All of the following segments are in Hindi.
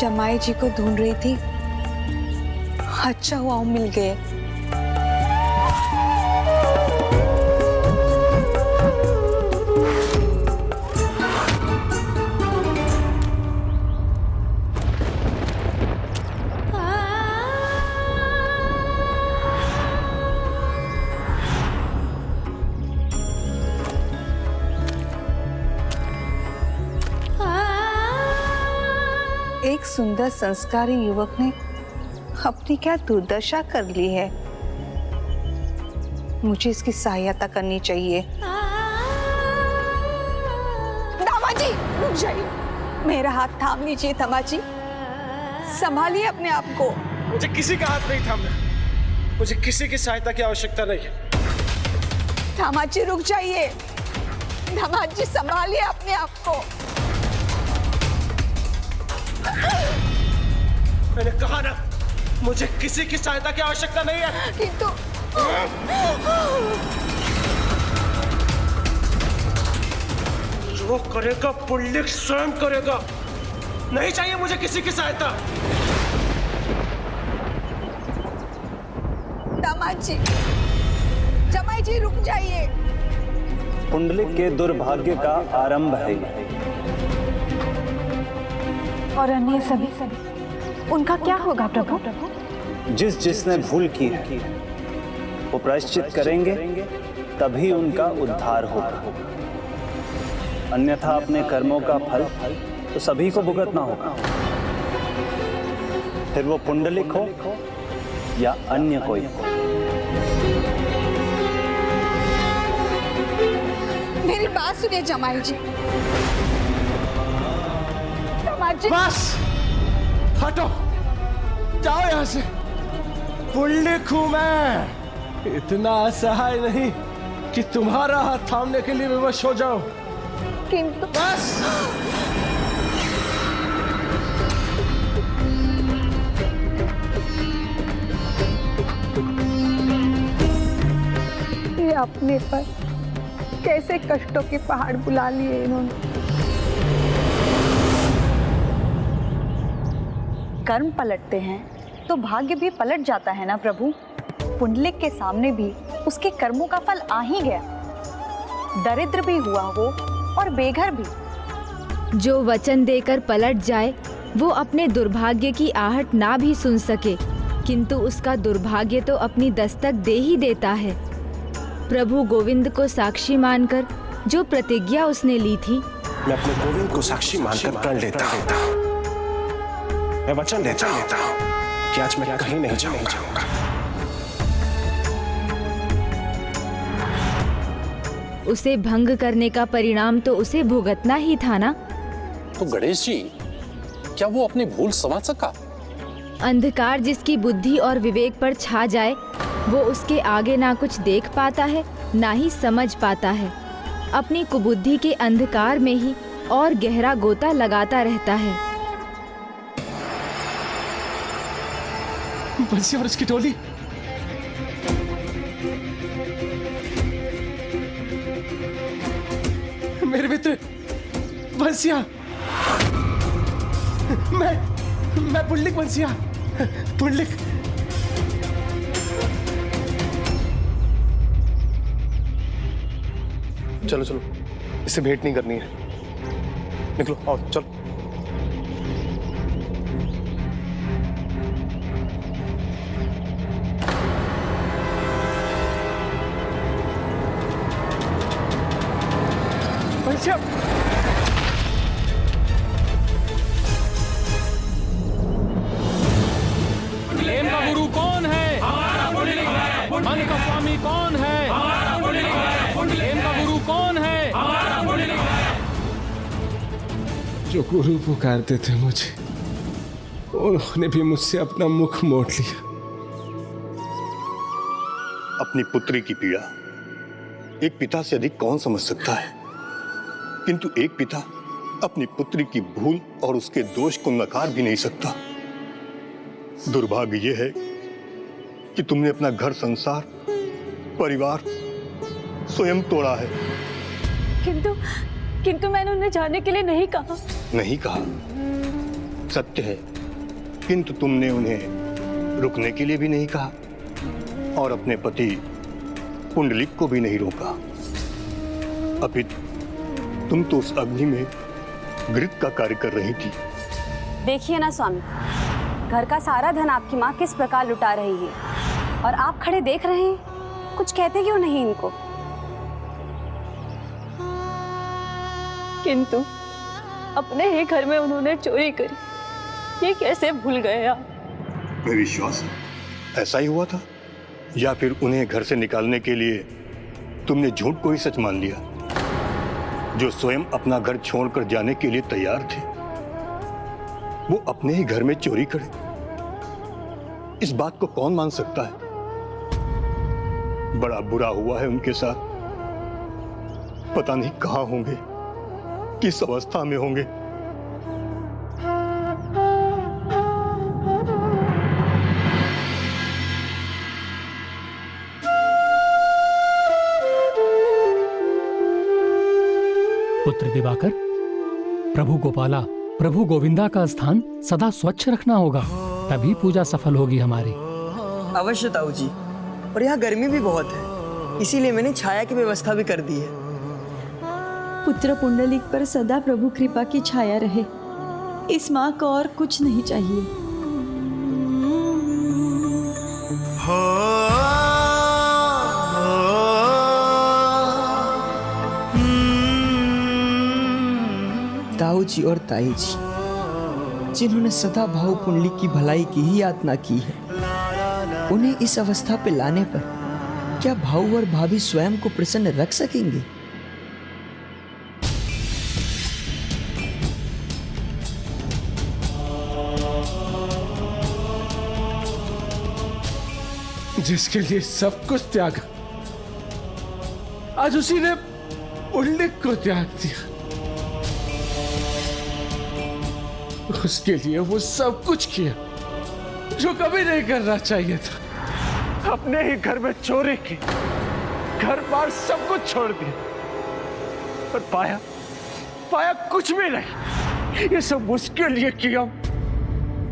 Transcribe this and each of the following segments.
जमाई जी को ढूंढ रही थी। अच्छा हुआ वो मिल गए। एक सुंदर संस्कारी युवक ने अपनी क्या दुर्दशा कर ली है। मुझे इसकी सहायता करनी चाहिए। दामाजी रुक जाइए, मेरा हाथ थाम लीजिए। दामाजी संभालिए अपने आप को। मुझे किसी का हाथ नहीं थामना, मुझे किसी की सहायता की आवश्यकता नहीं है। दामाजी रुक जाइए। दामाजी संभालिए अपने आप को। मैंने कहा ना, मुझे किसी की सहायता की आवश्यकता नहीं है। किंतु जो करेगा पुंडलिक स्वयं करेगा। नहीं चाहिए मुझे किसी की सहायता। दामाजी, जमाई जी रुक जाइए। पुंडलिक के दुर्भाग्य का आरंभ है। और अन्य सभी उनका क्या होगा प्रभु? जिसने भूल की वो प्रायश्चित करेंगे, तभी उनका उद्धार होगा। अन्यथा अपने कर्मों का फल तो सभी को भुगतना होगा, फिर वो पुंडलिक हो या अन्य कोई। मेरी बात सुनिए जमाई जी। दामाजी बस हटो, जाओ यहां से। पुंडलिक हूं मैं, इतना असहाय नहीं कि तुम्हारा हाथ थामने के लिए विवश हो जाओ। किंतु बस ये अपने पर कैसे कष्टों के पहाड़ बुला लिए इन्होंने। कर्म पलटते हैं तो भाग्य भी पलट जाता है ना प्रभु। पुंडलिक के सामने भी उसके कर्मों का फल आ ही गया। दरिद्र भी हुआ वो और बेघर भी। जो वचन देकर पलट जाए वो अपने दुर्भाग्य की आहट ना भी सुन सके, किंतु उसका दुर्भाग्य तो अपनी दस्तक दे ही देता है। प्रभु गोविंद को साक्षी मानकर जो प्रतिज्ञा उसने ली थी, मैं अपने गोविंद को साक्षी मानकर प्रण लेता हूं। मैं वचन देता हूं कि आज मैं कहीं नहीं जाऊंगा। उसे भंग करने का परिणाम तो उसे भुगतना ही था ना। तो गणेश जी, क्या वो अपनी भूल समझ सका? अंधकार जिसकी बुद्धि और विवेक पर छा जाए, वो उसके आगे ना कुछ देख पाता है ना ही समझ पाता है। अपनी कुबुद्धि के अंधकार में ही और गहरा गोता लगाता रहता है। बंसी और उसकी टोली मेरे मित्र बंसिया, मैं पुंडलिक बंसिया, पुंडलिक। चलो चलो, इससे भेंट नहीं करनी है। निकलो, आओ चलो। प्रेम का गुरु कौन है? मन का स्वामी कौन है? प्रेम का गुरु कौन है? जो गुरु पुकारते थे मुझे, उन्होंने भी मुझसे अपना मुख मोड़ लिया। अपनी पुत्री की पीड़ा एक पिता से अधिक कौन समझ सकता है, किंतु एक पिता अपनी पुत्री की भूल और उसके दोष को नकार भी नहीं सकता। दुर्भाग्य यह है कि तुमने अपना घर, संसार, परिवार स्वयं तोड़ा है। किंतु मैंने उन्हें जाने के लिए नहीं कहा। नहीं कहा, सत्य है किंतु तुमने उन्हें रुकने के लिए भी नहीं कहा और अपने पति पुंडलिक को भी नहीं रोका। अभी तुम तो उस अग्नि में घृत का कार्य कर रही थी। देखिए ना स्वामी, घर का सारा धन आपकी माँ किस प्रकार लुटा रही है और आप खड़े देख रहे हैं, कुछ कहते क्यों नहीं इनको? किंतु अपने ही घर में उन्होंने चोरी करी, ये कैसे भूल गए आप? मैं विश्वास है ऐसा ही हुआ था, या फिर उन्हें घर से निकालने के लिए तुमने झूठ को ही सच मान लिया? जो स्वयं अपना घर छोड़कर जाने के लिए तैयार थे, वो अपने ही घर में चोरी करे? इस बात को कौन मान सकता है? बड़ा बुरा हुआ है उनके साथ। पता नहीं कहां होंगे, किस अवस्था में होंगे। पुत्र दिवाकर, प्रभु गोपाला, प्रभु गोविंदा का स्थान सदा स्वच्छ रखना होगा, तभी पूजा सफल होगी हमारी। अवश्य ताऊ जी, और यहाँ गर्मी भी बहुत है, इसीलिए मैंने छाया की व्यवस्था भी कर दी है। पुत्र पुंडलिक पर सदा प्रभु कृपा की छाया रहे, इस माँ को और कुछ नहीं चाहिए। ताऊ जी और ताई जी, जिन्होंने सदा भाव पुंडलिक की भलाई की ही यातना की है, उन्हें इस अवस्था पे लाने पर क्या भाऊ और भाभी स्वयं को प्रसन्न रख सकेंगे? जिसके लिए सब कुछ त्यागा, आज उसी ने पुंडलिक को त्याग दिया। उसके लिए वो सब कुछ किया जो कभी नहीं करना चाहिए था। अपने ही घर में चोरी की, घर बार सब कुछ छोड़ दिया, और पाया कुछ भी नहीं। ये सब उसके लिए किया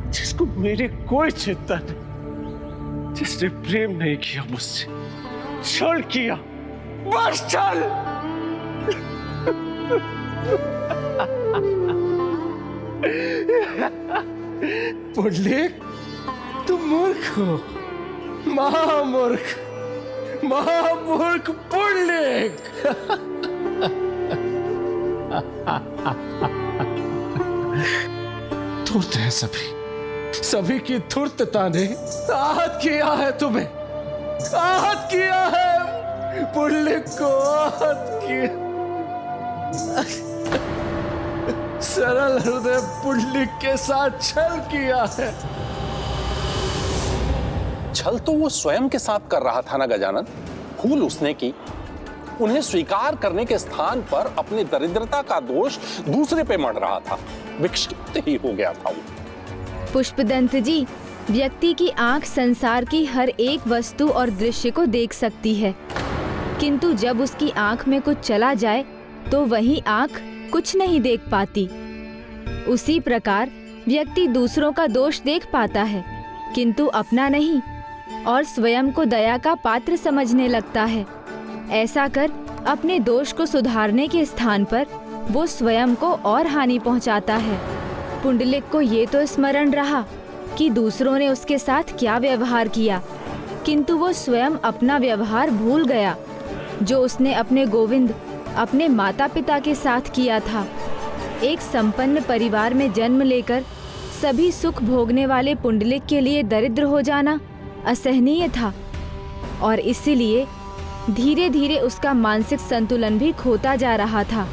जिसको मेरी कोई चिंता नहीं, जिसने प्रेम नहीं किया मुझसे, छल किया, बस छल। पुंडलिक, तुम मूर्ख हो, महामूर्ख पुंडलिक। धूर्त है सभी की धूर्तता ने आहत किया है तुम्हें, आहत किया है पुंडलिक को, आहत किया। सरल हृदय पुंडलिक के साथ छल किया है। छल तो वो स्वयं के साथ कर रहा था ना गजानन। भूल उसने की, उन्हें स्वीकार करने के स्थान पर अपनी दरिद्रता का दोष दूसरे पे मढ़ रहा था, विक्षिप्त ही हो गया था वो। पुष्पदंत जी, व्यक्ति की आंख संसार की हर एक वस्तु और दृश्य को देख सकती है, किंतु जब उसकी आंख में कुछ चला जाए तो वही आंख कुछ नहीं देख पाती। उसी प्रकार व्यक्ति दूसरों का दोष देख पाता है, किंतु अपना नहीं, और स्वयं को दया का पात्र समझने लगता है। ऐसा कर अपने दोष को सुधारने के स्थान पर वो स्वयं को और हानि पहुंचाता है। पुंडलिक को ये तो स्मरण रहा कि दूसरों ने उसके साथ क्या व्यवहार किया, किंतु वो स्वयं अपना व्यवहार भूल गया जो उसने अपने गोविंद, अपने माता पिता के साथ किया था। एक संपन्न परिवार में जन्म लेकर सभी सुख भोगने वाले पुंडलिक के लिए दरिद्र हो जाना असहनीय था, और इसीलिए धीरे धीरे उसका मानसिक संतुलन भी खोता जा रहा था।